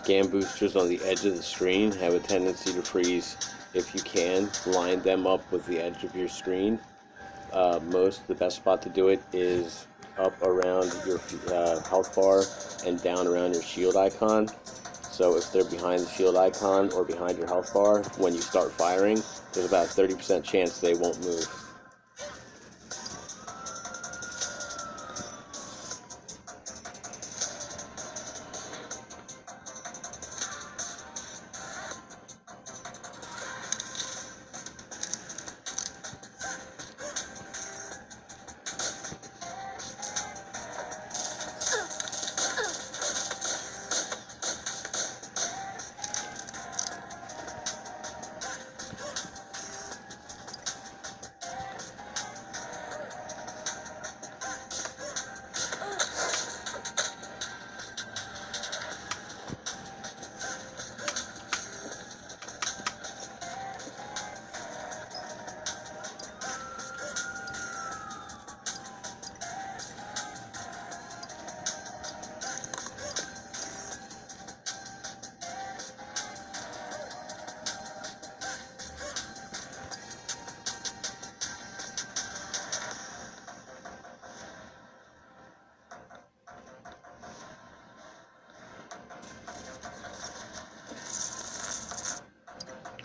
scan boosters on the edge of the screen have a tendency to freeze. If you can, line them up with the edge of your screen. The best spot to do it is up around your health bar and down around your shield icon. So if they're behind the shield icon or behind your health bar, when you start firing, there's about a 30% chance they won't move.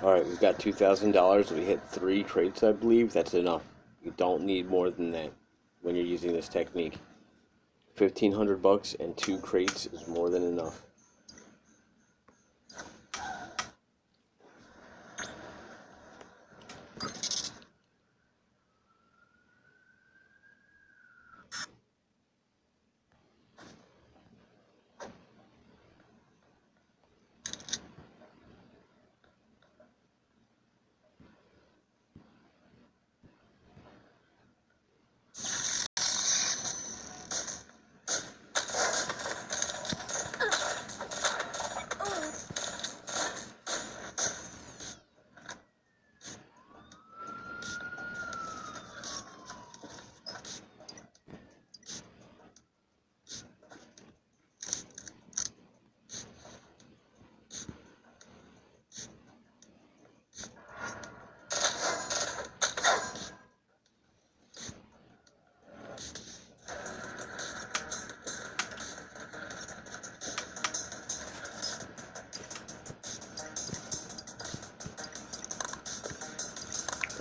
Alright, we've got $2,000. We hit 3 crates, I believe. That's enough. You don't need more than that when you're using this technique. 1,500 bucks and 2 crates is more than enough.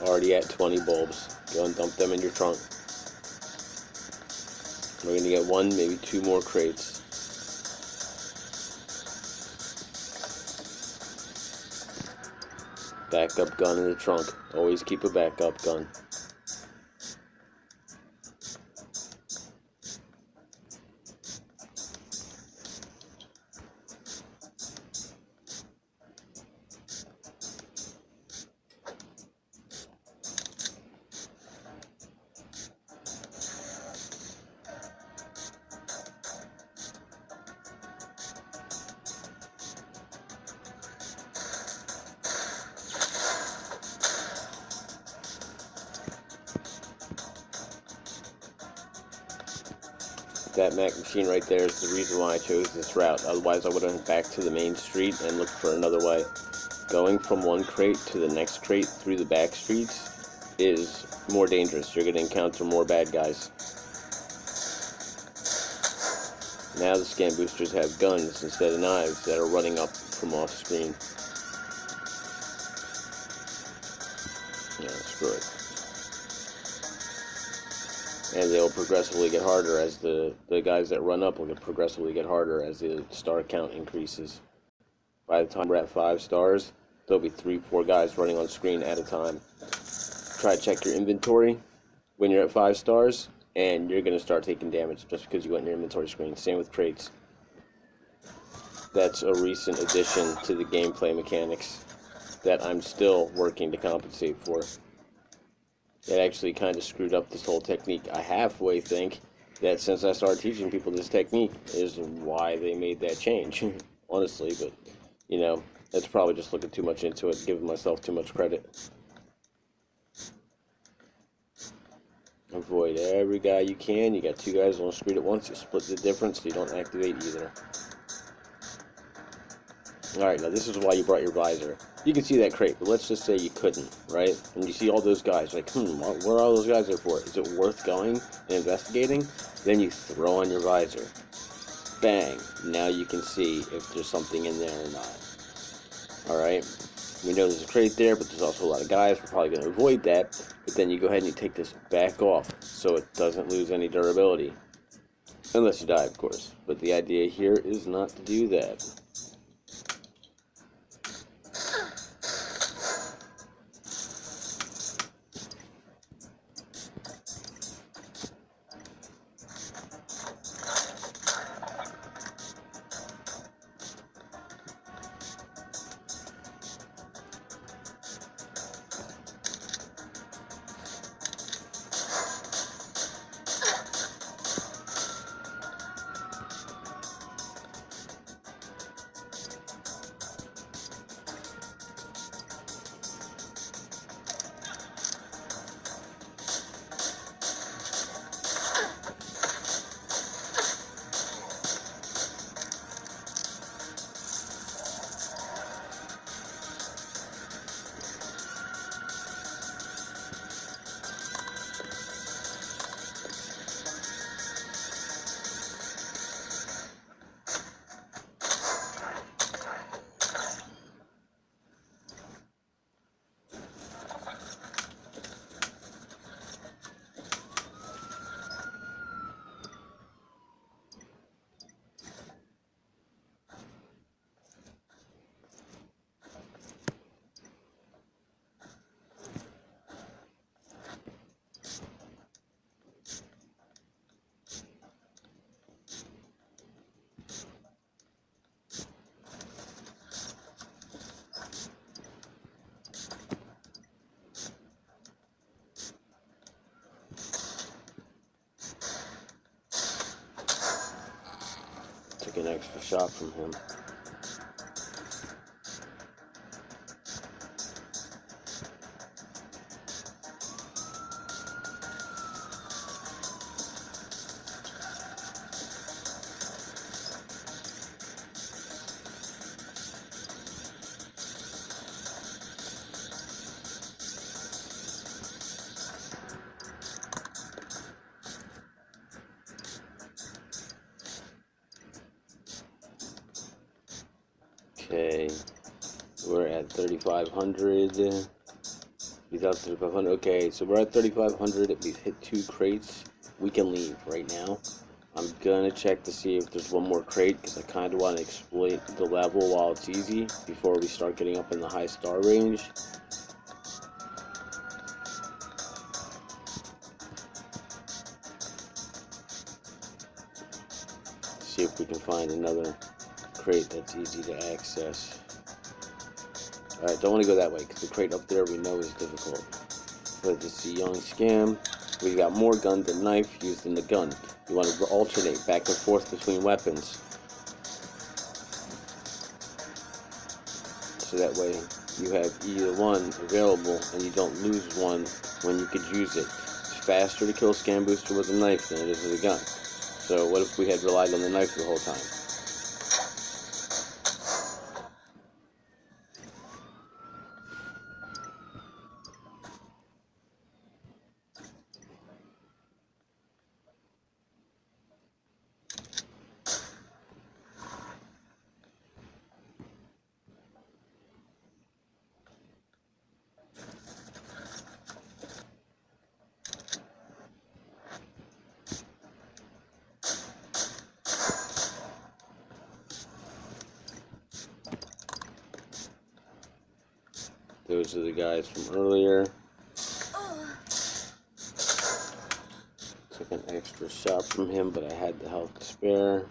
Already at 20 bulbs. Go and dump them in your trunk. We're going to get 1, maybe 2 more crates. Backup gun in the trunk. Always keep a backup gun. That Mac machine right there is the reason why I chose this route. Otherwise I would have went back to the main street and looked for another way. Going from one crate to the next crate through the back streets is more dangerous. You're going to encounter more bad guys. Now the scan boosters have guns instead of knives that are running up from off screen. Yeah, screw it. And they'll progressively get harder as the guys that run up will progressively get harder as the star count increases. By the time we're at 5 stars, there'll be 3-4 guys running on screen at a time. Try to check your inventory when you're at 5 stars, and you're going to start taking damage just because you went in your inventory screen. Same with crates. That's a recent addition to the gameplay mechanics that I'm still working to compensate for. It actually kind of screwed up this whole technique. I halfway think that since I started teaching people this technique is why they made that change, honestly, but, you know, that's probably just looking too much into it, giving myself too much credit. Avoid every guy you can. You got 2 guys on the screen at once, you split the difference so you don't activate either. Alright, now this is why you brought your visor. You can see that crate, but let's just say you couldn't, right? And you see all those guys, like, what are all those guys there for? Is it worth going and investigating? Then you throw on your visor. Bang! Now you can see if there's something in there or not. Alright? We know there's a crate there, but there's also a lot of guys. We're probably going to avoid that. But then you go ahead and you take this back off so it doesn't lose any durability. Unless you die, of course. But the idea here is not to do that. Took an extra shot from him. Okay, we're at 3,500. He's out 3,500. Okay, so we're at 3,500. We've hit 2 crates. We can leave right now. I'm gonna check to see if there's one more crate because I kind of want to exploit the level while it's easy before we start getting up in the high star range. See if we can find another crate that's easy to access. Alright, don't want to go that way because the crate up there we know is difficult. But this is a young scam. We got more gun than knife used in the gun. You want to alternate back and forth between weapons. So that way you have either one available and you don't lose one when you could use it. It's faster to kill a scam booster with a knife than it is with a gun. So what if we had relied on the knife the whole time? Those are the guys from earlier. Took an extra shot from him, but I had the health to spare.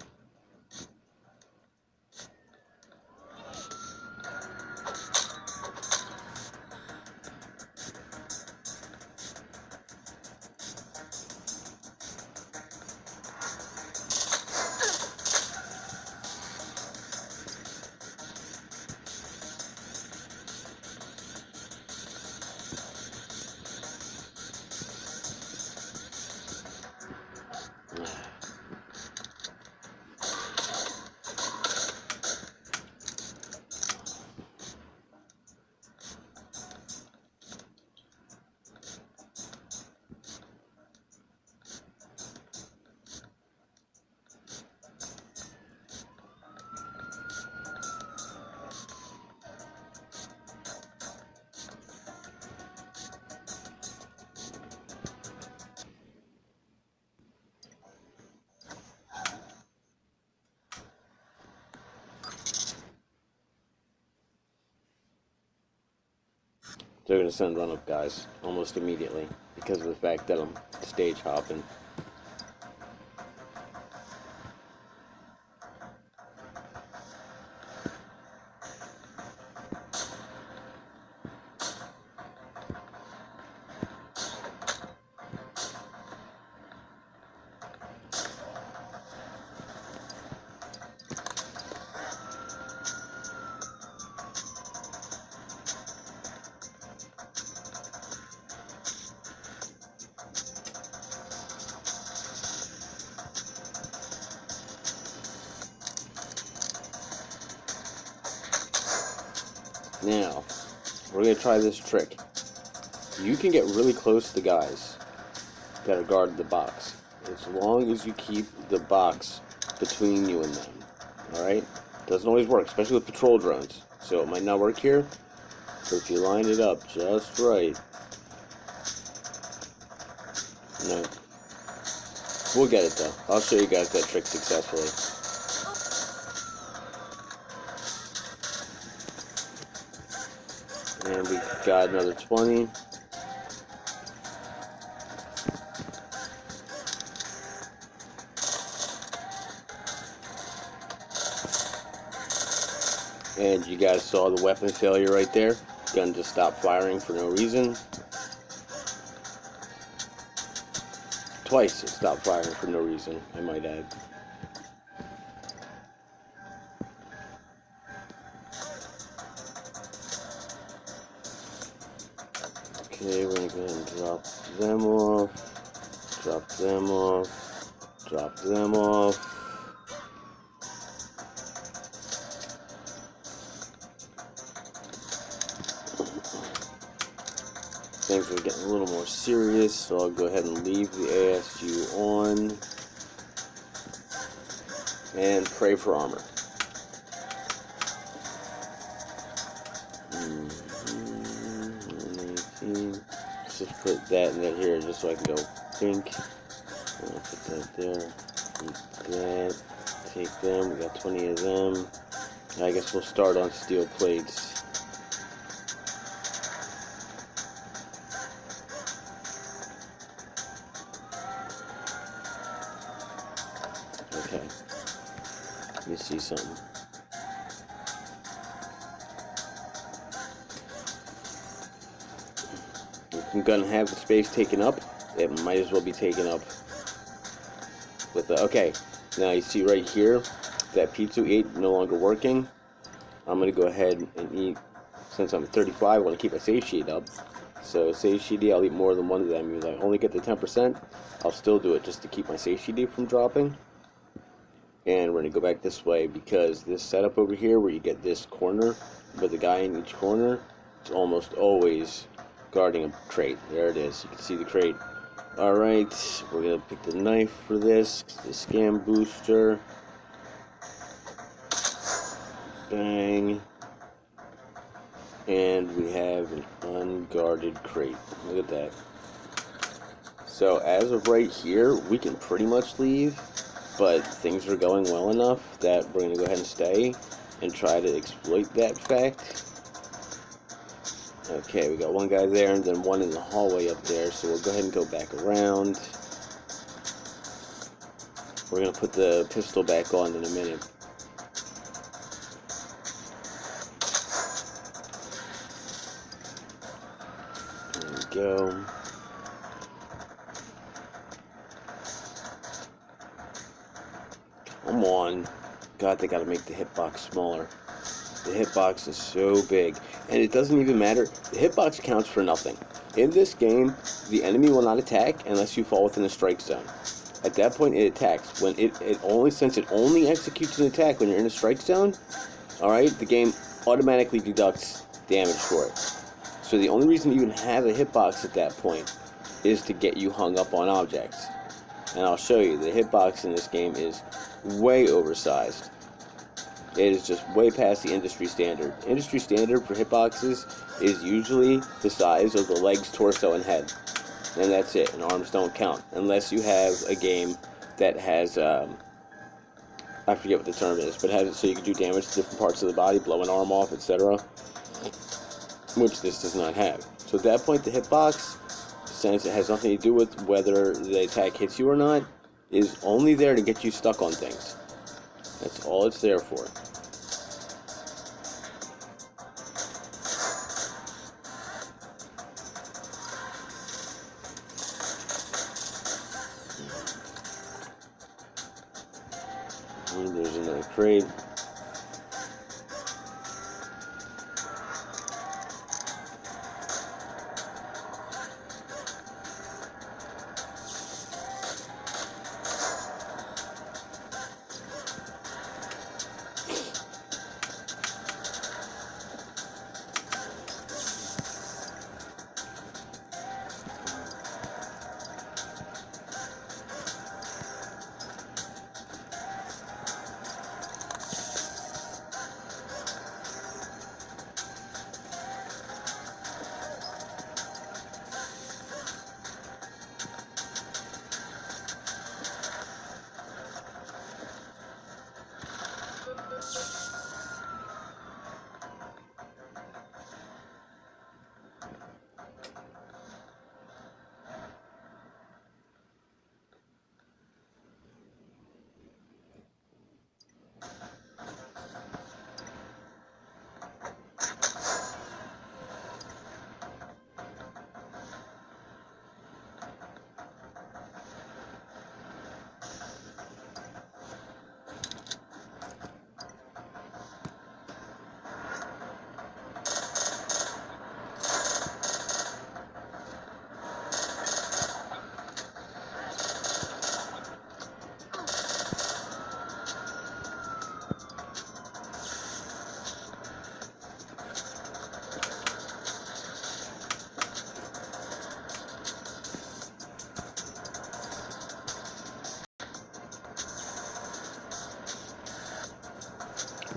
They're going to send run-up guys almost immediately because of the fact that I'm stage hopping. Now, we're going to try this trick. You can get really close to the guys that are guarding the box, as long as you keep the box between you and them. Alright? Doesn't always work, especially with patrol drones. So it might not work here, but if you line it up just right, no, we'll get it though. I'll show you guys that trick successfully. And we got another 20. And you guys saw the weapon failure right there. Gun just stopped firing for no reason. Twice it stopped firing for no reason, I might add. Okay, we're gonna go ahead and drop them off. Drop them off. Drop them off. Things are getting a little more serious, so I'll go ahead and leave the ASU on and pray for armor. Let's just put that in here just so I can go pink. I'll put that there. Eat that. Take them. We got 20 of them. I guess we'll start on steel plates. Okay, let me see something. If I'm gonna have the space taken up, it might as well be taken up with the, okay, now you see right here, that pizza we ate no longer working. I'm gonna go ahead and eat, since I'm 35, I want to keep my save sheet up. So save sheet, I'll eat more than one of them. If I only get the 10%, I'll still do it just to keep my save sheet from dropping. And we're going to go back this way because this setup over here where you get this corner with a guy in each corner, it's almost always guarding a crate. There it is. You can see the crate. Alright, we're going to pick the knife for this, the scam booster. Bang. And we have an unguarded crate. Look at that. So as of right here, we can pretty much leave. But things are going well enough that we're going to go ahead and stay and try to exploit that fact. Okay, we got one guy there and then one in the hallway up there, so we'll go ahead and go back around. We're going to put the pistol back on in a minute. There we go. Come on. God, they gotta make the hitbox smaller. The hitbox is so big. And it doesn't even matter. The hitbox counts for nothing. In this game, the enemy will not attack unless you fall within a strike zone. At that point, it attacks. When since it only executes an attack when you're in a strike zone, alright, the game automatically deducts damage for it. So the only reason you even have a hitbox at that point is to get you hung up on objects. And I'll show you, the hitbox in this game is way oversized. It is just way past the industry standard. Industry standard for hitboxes is usually the size of the legs, torso, and head. And that's it, and arms don't count. Unless you have a game that has, I forget what the term is, but has it so you can do damage to different parts of the body, blow an arm off, etc. which this does not have. So at that point, the hitbox, since it has nothing to do with whether the attack hits you or not, is only there to get you stuck on things. That's all it's there for. And there's another crate.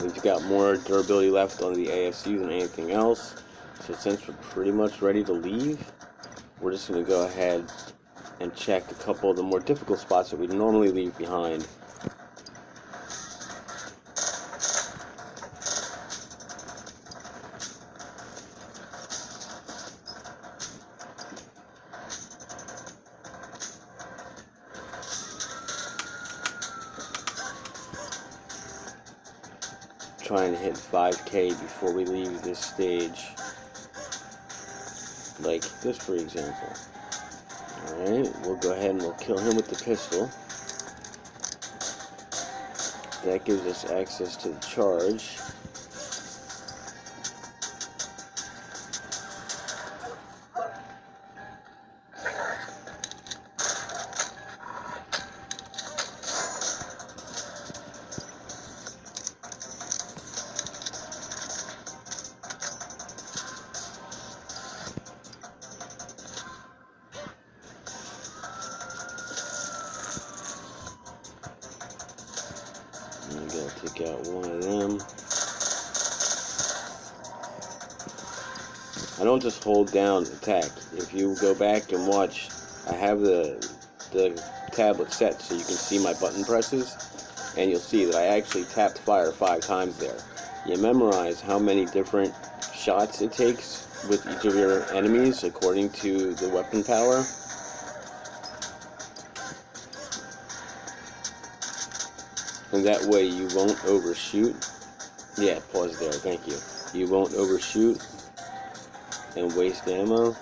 We've got more durability left on the ASU than anything else. So since we're pretty much ready to leave, we're just going to go ahead and check a couple of the more difficult spots that we normally leave behind. Trying to hit 5K before we leave this stage, like this for example. Alright, we'll go ahead and we'll kill him with the pistol. That gives us access to the charge. I'm gonna take out one of them. I don't just hold down attack. If you go back and watch, I have the tablet set so you can see my button presses, and you'll see that I actually tapped fire 5 times there. You memorize how many different shots it takes with each of your enemies according to the weapon power. And that way you won't overshoot. Yeah, pause there, thank you. You won't overshoot and waste ammo.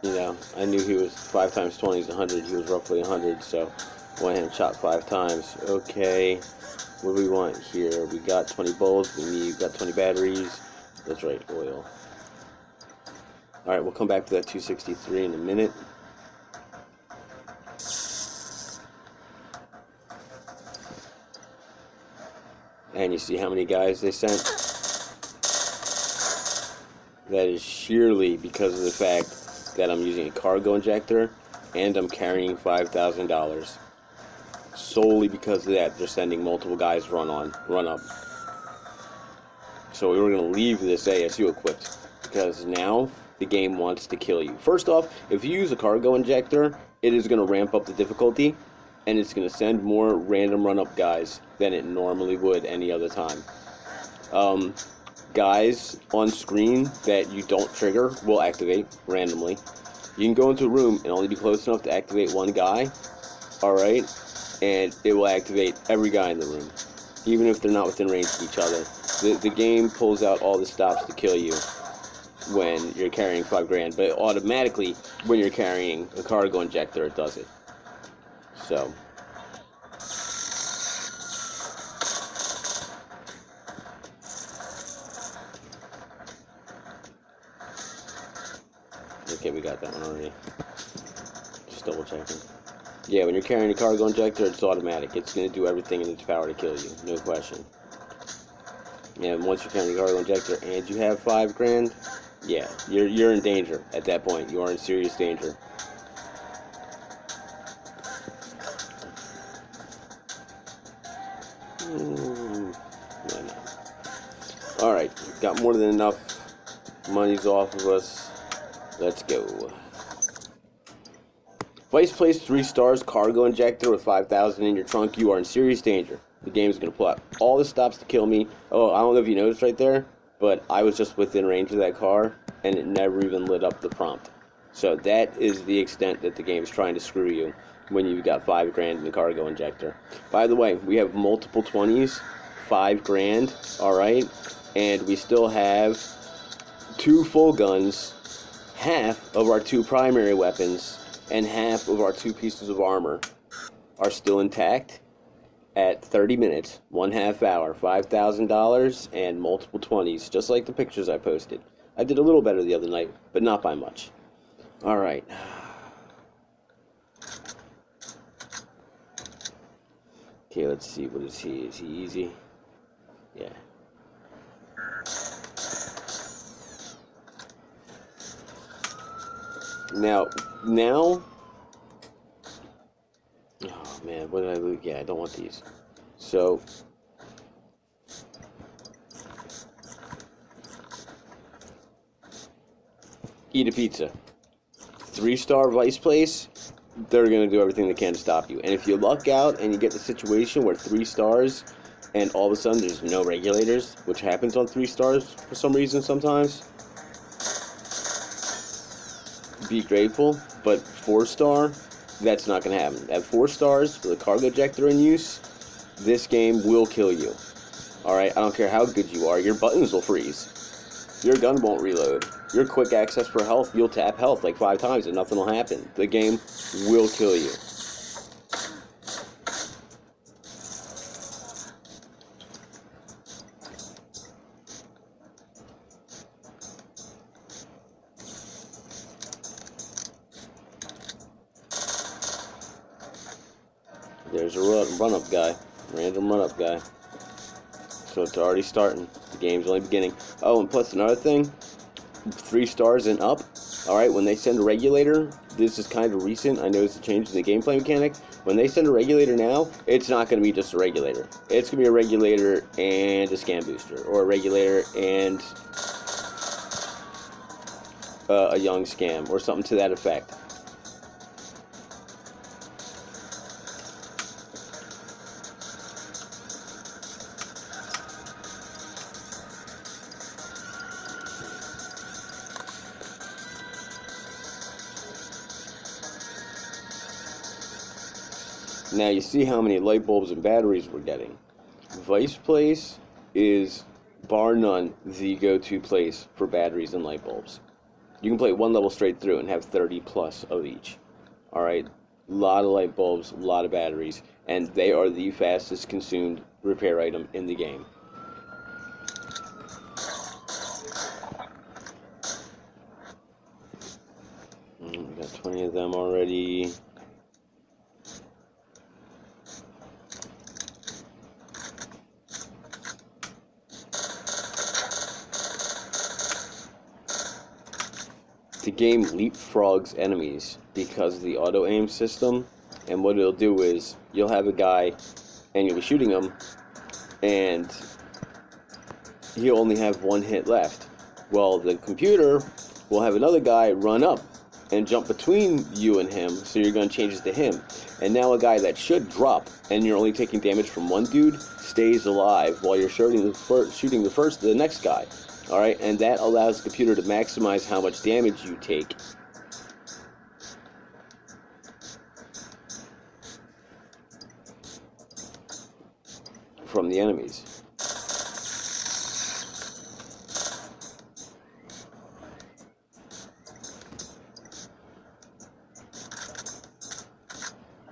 You know, I knew he was 5 times 20 is 100. He was roughly 100, so went ahead and shot 5 times. Okay, what do we want here? We got 20 bullets. We got 20 batteries. That's right, oil. Alright, we'll come back to that 263 in a minute. And you see how many guys they sent? That is sheerly because of the fact that I'm using a cargo injector and I'm carrying $5,000. Solely because of that, they're sending multiple guys run up. So we were going to leave this ASU equipped because now the game wants to kill you. First off, if you use a cargo injector, it is going to ramp up the difficulty. and it's going to send more random run-up guys than it normally would any other time. Guys on screen that you don't trigger will activate randomly. You can go into a room and only be close enough to activate one guy, alright? And it will activate every guy in the room, even if they're not within range of each other. The game pulls out all the stops to kill you when you're carrying 5 grand, but automatically when you're carrying a cargo injector, it does it. So, okay, we got that one already. Just double checking. Yeah, when you're carrying a cargo injector, it's automatic. It's going to do everything in its power to kill you, no question. And once you're carrying a cargo injector and you have 5 grand, yeah, you're in danger at that point. You are in serious danger. Why not? Alright, got more than enough. Money's off of us. Let's go. Vice place 3 stars, cargo injector with 5,000 in your trunk. You are in serious danger. The game is going to pull out all the stops to kill me. Oh, I don't know if you noticed right there, but I was just within range of that car, and it never even lit up the prompt. So that is the extent that the game is trying to screw you when you've got 5 grand in the cargo injector. By the way, we have multiple 20s, 5 grand, alright? And we still have 2 full guns, half of our 2 primary weapons, and half of our 2 pieces of armor are still intact at 30 minutes, 1/2 hour, $5,000, and multiple 20s, just like the pictures I posted. I did a little better the other night, but not by much. Alright. Okay, let's see. What is he? Is he easy? Yeah. Now, oh man, what did I lose? Yeah, I don't want these. So, eat a pizza. 3-star Vice Place, they're going to do everything they can to stop you. And if you luck out and you get the situation where 3 stars and all of a sudden there's no regulators, which happens on 3 stars for some reason sometimes, be grateful. But 4-star, that's not going to happen. At 4 stars with a cargo ejector in use, this game will kill you. Alright, I don't care how good you are, your buttons will freeze. Your gun won't reload. Your quick access for health, you'll tap health like 5 times and nothing will happen. The game will kill you. There's a run-up guy. Random run-up guy. So it's already starting. The game's only beginning. Oh, and plus another thing. 3 stars and up. Alright, when they send a regulator, this is kind of recent. I noticed a change in the gameplay mechanic. When they send a regulator now, it's not going to be just a regulator. It's going to be a regulator and a scan booster. Or a regulator and a young scam. Or something to that effect. Now you see how many light bulbs and batteries we're getting. Vice Place is, bar none, the go-to place for batteries and light bulbs. You can play one level straight through and have 30 plus of each. Alright, a lot of light bulbs, a lot of batteries, and they are the fastest consumed repair item in the game. We got 20 of them already. The game leapfrogs enemies because of the auto-aim system, and what it'll do is you'll have a guy and you'll be shooting him and he'll only have 1 hit left. Well, the computer will have another guy run up and jump between you and him, so you're going to change it to him. And now a guy that should drop, and you're only taking damage from one dude, stays alive while you're shooting the next guy. All right, and that allows the computer to maximize how much damage you take. From the enemies.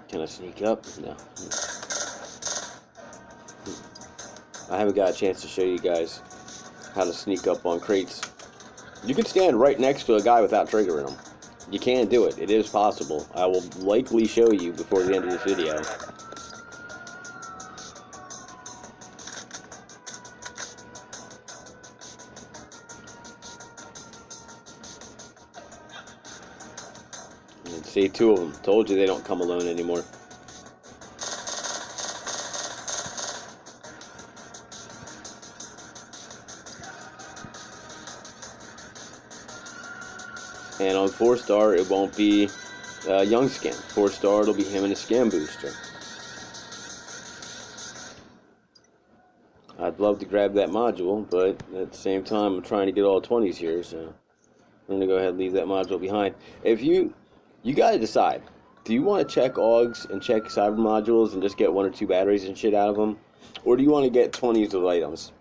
Can I sneak up? No. I haven't got a chance to show you guys how to sneak up on crates. You can stand right next to a guy without triggering him. You can do it. It is possible. I will likely show you before the end of this video. And see, two of them. Told you they don't come alone anymore. And on 4-star, it won't be Young Skin. 4-star, it'll be him and a Scan Booster. I'd love to grab that module, but at the same time, I'm trying to get all 20s here, so I'm going to go ahead and leave that module behind. If you got to decide, do you want to check AUGs and check cyber modules and just get 1 or 2 batteries and shit out of them? Or do you want to get 20s of items?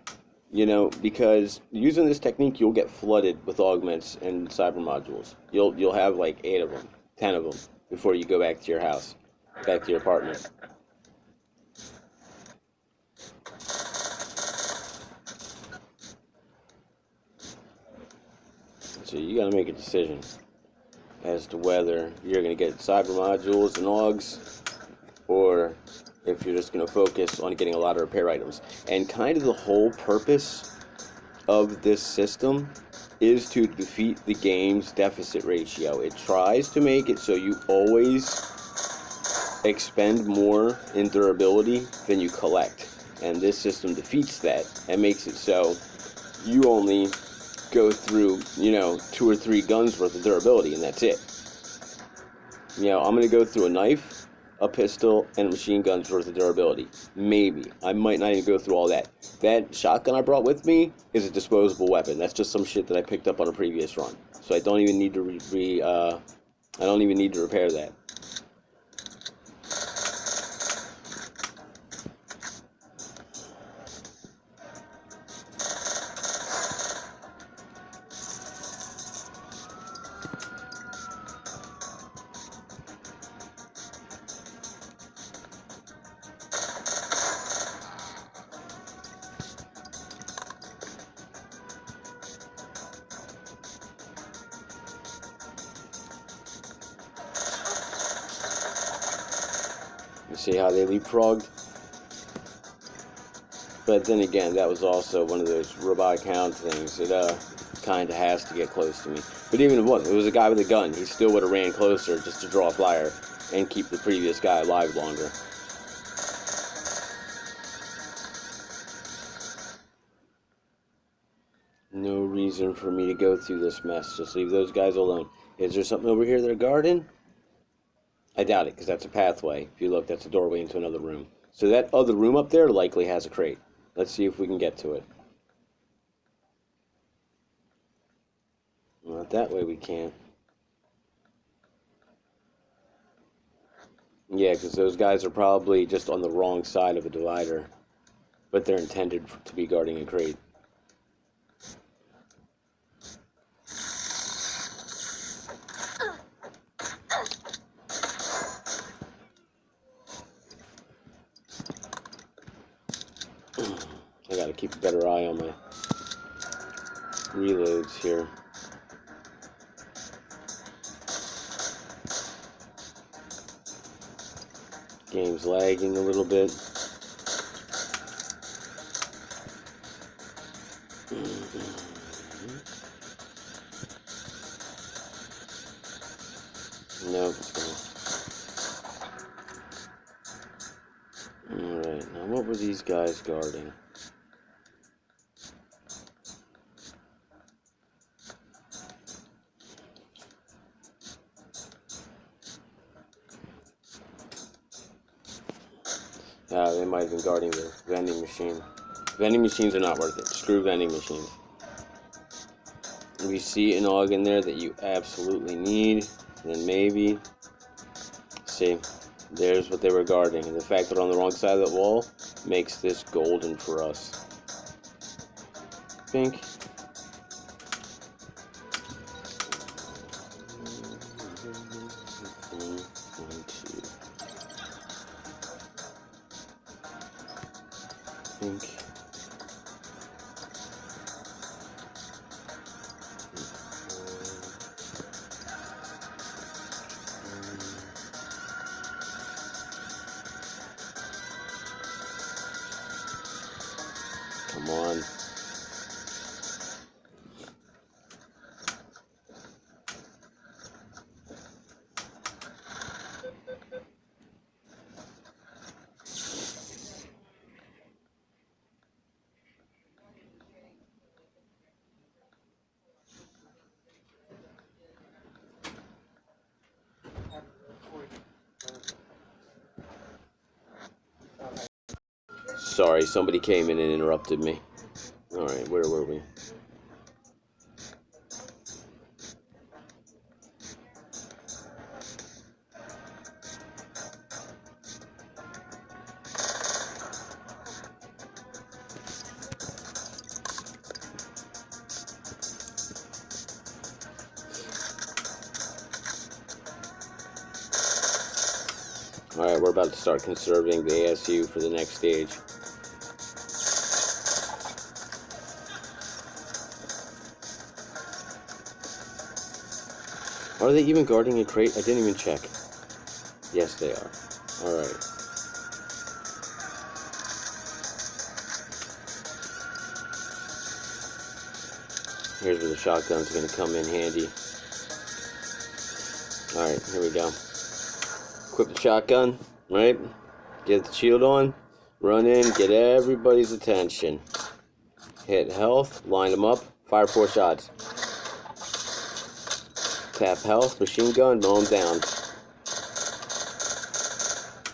You know, because using this technique, you'll get flooded with augments and cyber modules. You'll have like 8 of them, 10 of them before you go back to your house, back to your apartment. So you got to make a decision as to whether you're going to get cyber modules and AUGs, or if you're just going to focus on getting a lot of repair items. And kind of the whole purpose of this system is to defeat the game's deficit ratio. It tries to make it so you always expend more in durability than you collect. And this system defeats that and makes it so you only go through, 2 or 3 guns worth of durability, and that's it. I'm going to go through a knife, a pistol, and a machine gun's worth of durability. Maybe. I might not even go through all that. That shotgun I brought with me is a disposable weapon. That's just some shit that I picked up on a previous run. So I don't even need to I don't even need to repair that. You see how they leapfrogged? But then again, that was also one of those robotic hound things. It kind of has to get close to me. But even if it was a guy with a gun, he still would have ran closer just to draw a flyer and keep the previous guy alive longer. No reason for me to go through this mess. Just leave those guys alone. Is there something over here they're guarding? I doubt it, because that's a pathway. If you look, that's a doorway into another room. So that other room up there likely has a crate. Let's see if we can get to it. Not that way we can't. Yeah, because those guys are probably just on the wrong side of a divider. But they're intended to be guarding a crate. I gotta keep a better eye on my reloads here. Game's lagging a little bit. Nope, it's gonna. Alright, now what were these guys guarding? They might have been guarding the vending machine. Vending machines are not worth it. Screw vending machines. If you see an AUG in there that you absolutely need, then maybe. See, there's what they were guarding. And the fact that they're on the wrong side of the wall makes this golden for us. Pink. Pink. Come on. Sorry, somebody came in and interrupted me. Alright, where were we? Alright, we're about to start conserving the ASU for the next stage. Are they even guarding a crate? I didn't even check. Yes, they are. Alright. Here's where the shotgun's going to come in handy. Alright, here we go. Equip the shotgun, right? Get the shield on. Run in, get everybody's attention. Hit health, line them up, fire 4 shots. Tap health, machine gun, mow them down.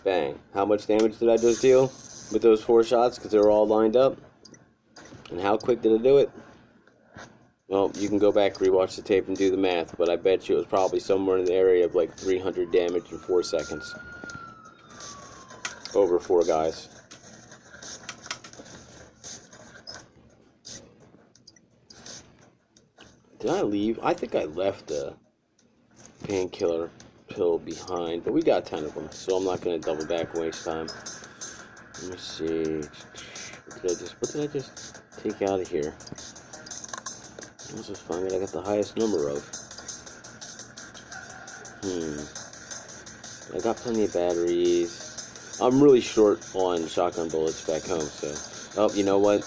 Bang. How much damage did I just deal with those 4 shots? Because they were all lined up. And how quick did I do it? Well, you can go back, rewatch the tape, and do the math, but I bet you it was probably somewhere in the area of like 300 damage in 4 seconds. Over 4 guys. Did I leave? I think I left a painkiller pill behind, but we got 10 of them, so I'm not going to double back and waste time. Let me see. What did I just take out of here? Let's just find what I got the highest number of. I got plenty of batteries. I'm really short on shotgun bullets back home, so... Oh, you know what?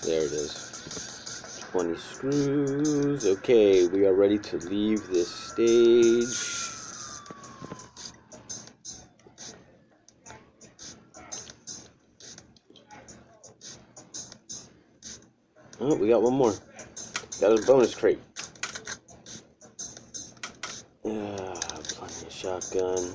There it is. 20 screws. Okay, we are ready to leave this stage. Oh, we got one more. Got a bonus crate. Plenty of shotgun.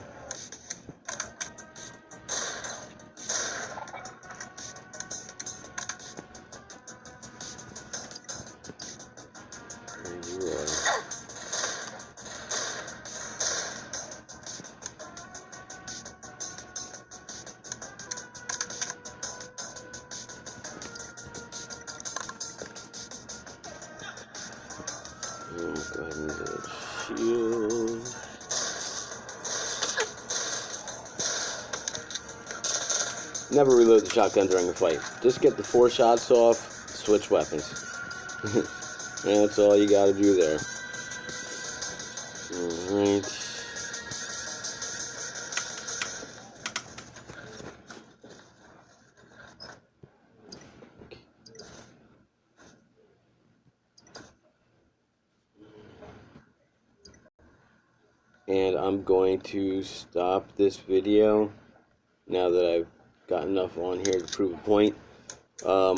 There you are. Go ahead and get a shield. Never reload the shotgun during a fight. Just get the 4 shots off, switch weapons. And that's all you gotta do there. Alright. And I'm going to stop this video now that I've got enough on here to prove a point. I'm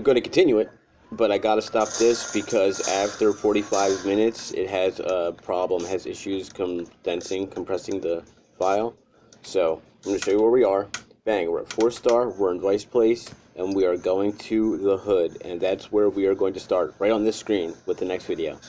going to continue it, but I got to stop this because after 45 minutes it has a problem, has issues compressing the file. So I'm going to show you where we are. Bang, we're at 4-star, we're in Vice Place, and we are going to the hood, and that's where we are going to start, right on this screen with the next video.